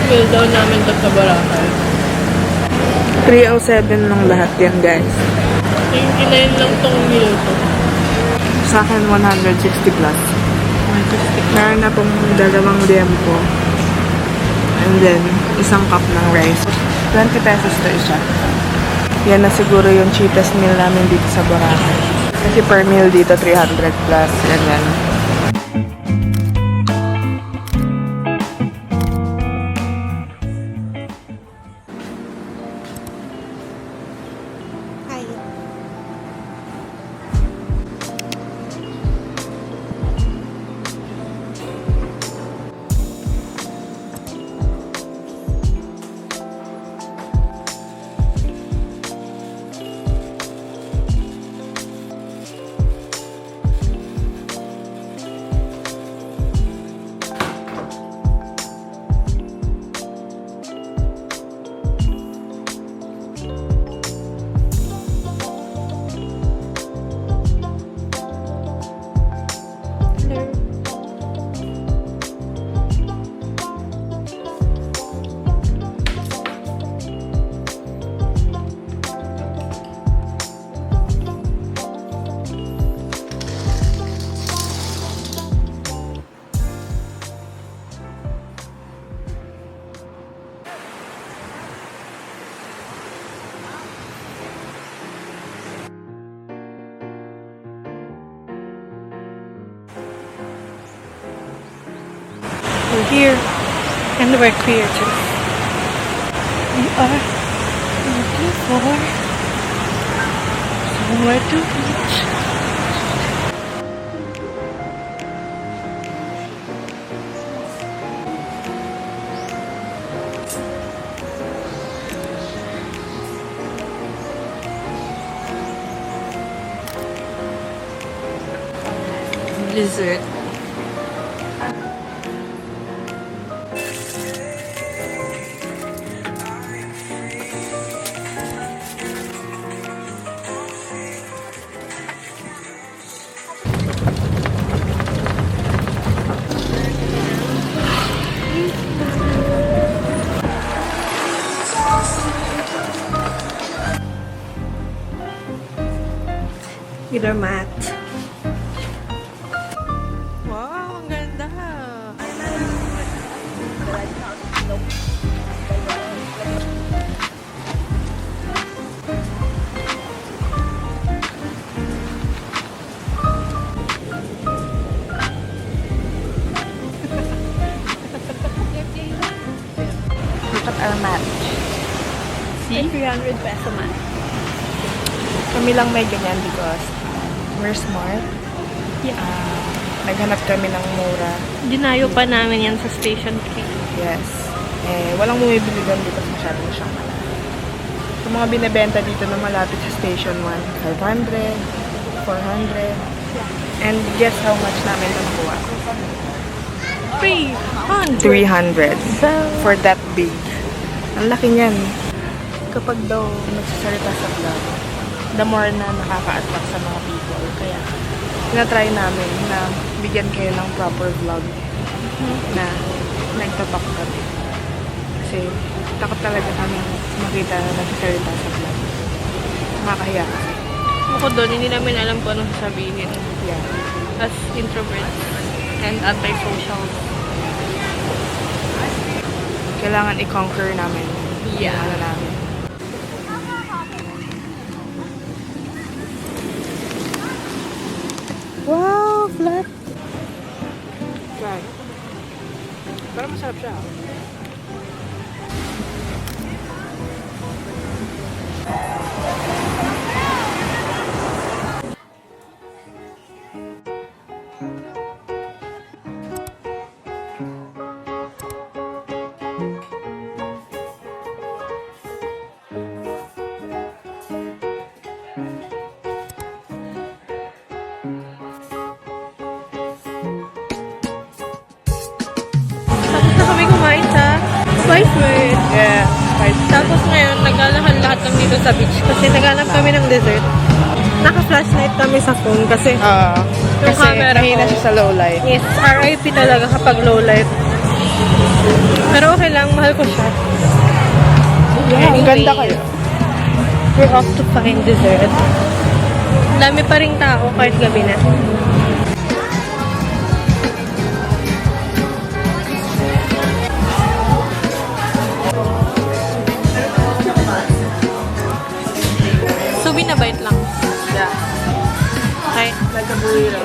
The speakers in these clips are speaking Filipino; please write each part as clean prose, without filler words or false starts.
Meal daw namin to sa Boracay. 307 ng lahat yan, guys. 29 lang tong meal to. Sa akin, 160 plus. 160. Meron na pong dalawang liempo. And then, isang cup ng rice. 20 pesos to isa. Yan na siguro yung cheapest meal namin dito sa Boracay. Kasi per meal dito, 300 plus. Ganyan. We're here. And we're creatures. We are looking for somewhere to eat. Dessert. With our mat. Wow, ang ganda. Look at our mat. See? 300 peso man. Kami lang may ganyan because we're smart. Yeah. Naghanap kami ng mura. Dinayo pa namin yan sa Station 3. Yes. Walang bumibili doon dito masyadong siyang malaki. Yung mga binibenta dito na malapit sa Station 1, 500, 400. And guess how much namin ito nakuha? 300. 300 for that big. Ang laki niyan. Kapag daw nagsasalita sa vlog, the more na nakaka-attract sa mga people. Kaya, tinatry namin na bigyan kayo ng proper vlog na nagtapak kami. Kasi, takot talaga kami makita na nagsasalita sa vlog. Nakakahiya kasi. Bukod doon, hindi namin alam kung anong sasabihin. Yeah. As introverts and antisocial. Kailangan i-conquer namin. Yeah. Yung ano namin. Wow, flat. Flat. Parang masarap siya. Spice World. Yeah, Spice World. Tapos ngayon, naglalakad lahat lang dito sa beach kasi naghanap kami ng dessert. Naka-flashlight kami sa phone kasi Kasi camera mahina ko. siya sa low light. Yes, RIP talaga kapag low light. Pero okay lang, mahal ko siya. Yeah, ang ganda kayo. We're off to find dessert. Dami pa ring tao kahit gabi na. So, binabait lang. Yeah. Okay. Like a burrito.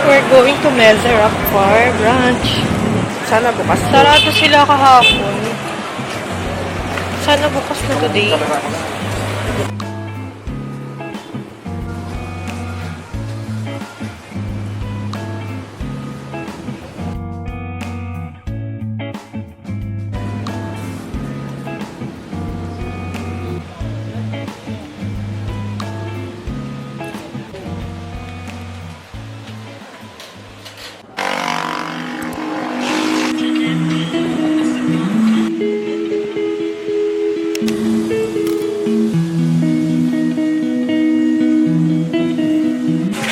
We're going to Mezzerap for brunch. Sana bukas. Sarado sila kahapon. Sana bukas na today.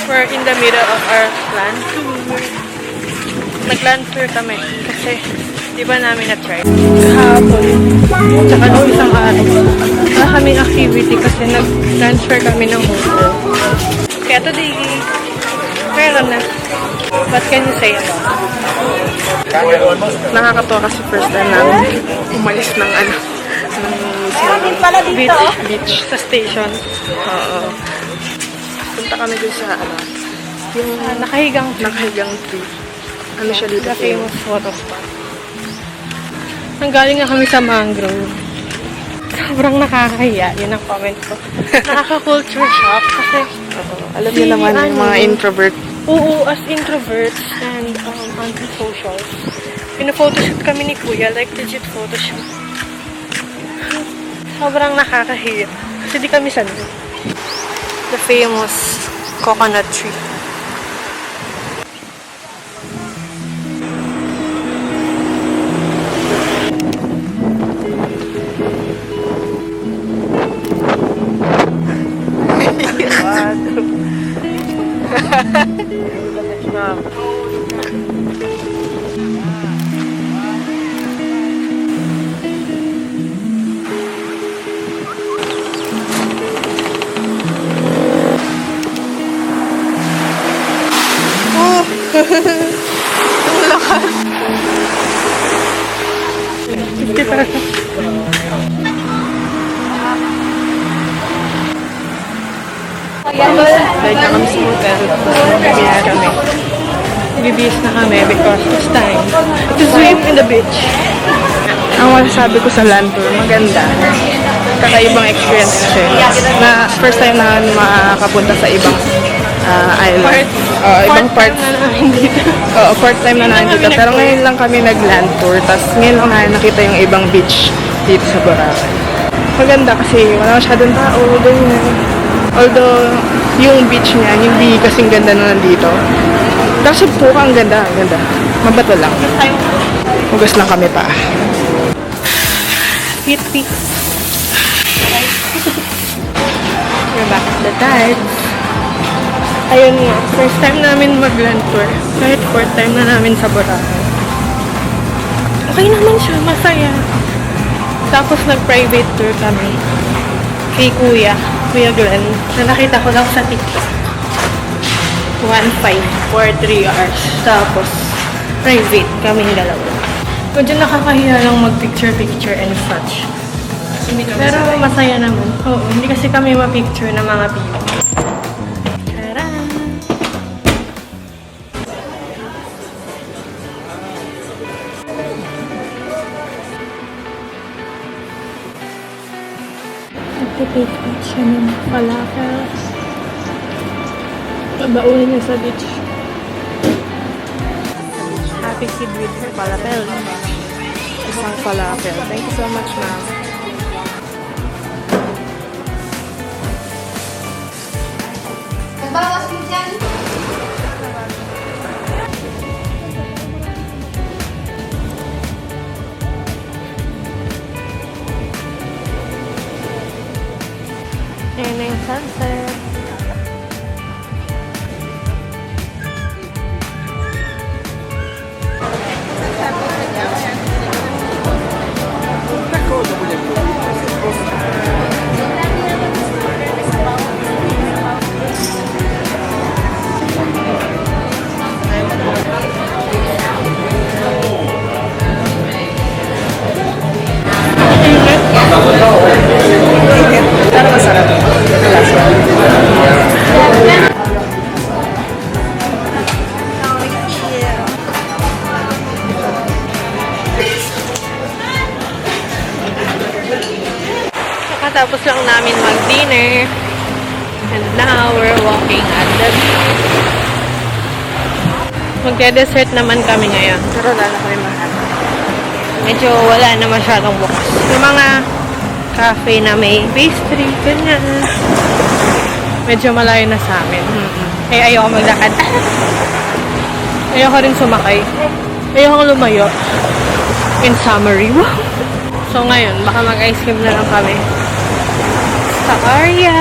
We're in the middle of our land tour. Nag-land tour kami kasi di ba namin na-try? Kahapon. Tsaka nung isang araw. Wala kaming activity kasi nag-transfer kami ng hotel. Kaya today, meron na. What can you say about it? Nakakatawa kasi first time namin umalis ng Beach sa station. Oo. Punta kami dun sa yung Nakahigang tree. Ano siya dito? the famous photo spot. Nanggaling nga kami sa mangrove. Sobrang nakakahiya. Yun ang comment ko. Nakaka-culture shock kasi Alam niyo naman yung mga introvert. Oo, as introverts and antisocials. Pina-photoshoot kami ni Kuya, like legit photoshoot. Sobrang nakakahiya. Kasi di kami sanay. The famous coconut tree. Balik na kami sa hotel. Kaya kami. Bibihis na kami because it's time to swim in the beach. Ang masasabi ko sa land tour, maganda. Kakaibang experience kasi. Na first time na makapunta sa ibang island. Ibang parts. Na namin dito. Oo, fourth time na namin dito. Pero ngayon lang kami nag-land tour. Tapos ngayon lang namin nakita yung ibang beach dito sa Boracay. Maganda kasi wala masyadong tao. Ganyan. Although, yung beach niya, hindi kasing ganda na nandito. Kasi po, ang ganda, ang ganda. Mabato lang. Hugas lang kami pa. Pit. We're back at the tides. Ayun nga, first time namin mag-land tour. Kahit fourth time na namin sa Boracay. Okay naman siya, masaya. Tapos nag-private tour kami. Kay Kuya Glenn, na nakita ko lang sa TikTok. 1.5 for 3 hours. Tapos, private kaming dalawa. Medyo nakakahiya lang mag-picture-picture and such. Pero masaya naman. Oo, hindi kasi kami ma-picture ng mga people. Tara! Nagtitake out siya ng falafel. Babaunin niya sa beach. Happy kid with her falafel. Isang falafel. Thank you so much, ma'am. Nagbawas mo dyan? na yung sunset. Pero masarap. Kakatapos lang namin mag-dinner. And now, we're walking at the beach. Magde-dessert naman kami ngayon. Pero lalo ko yung mahal. Medyo wala na masyadong bukas. Yung mga cafe na may pastry, ganyan. Medyo malayo na sa amin. Eh, ayoko maglakad. Ayoko rin sumakay. Ayoko lumayo. In summary, wow. So ngayon, baka mag-ice cream na lang kami. Sa area.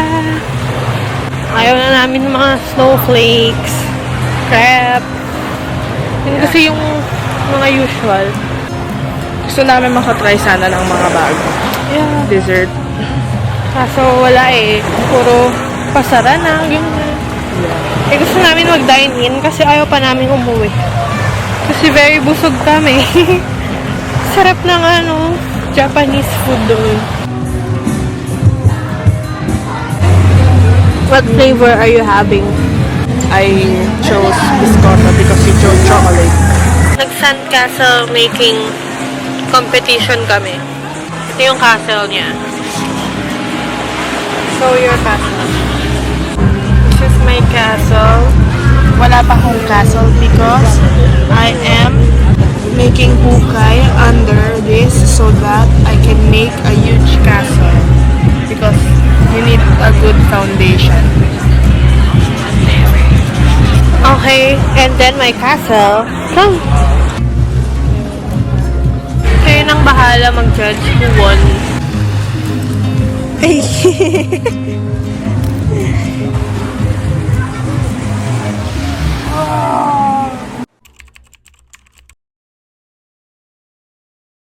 Ayaw na namin ng mga snowflakes, crab. Yun kasi yung mga usual. Gusto namin makatry sana ng mga bago. Yeah. Dessert. Kaso wala eh. Puro pasara na. Yung, eh gusto namin mag-dine-in kasi ayaw pa namin umuwi. Kasi very busog kami. Sarap ng Japanese food doon. What flavor are you having? I chose biscotta because you chose chocolate. Nag-sandcastle making competition kami. Ito yung castle niya. So, your castle. This is my castle. Wala pa akong castle because I am making hukay under this so that I can make a huge castle. Because you need a good foundation. Okay, and then my castle. Come. Kayo nang bahala mag-judge who won.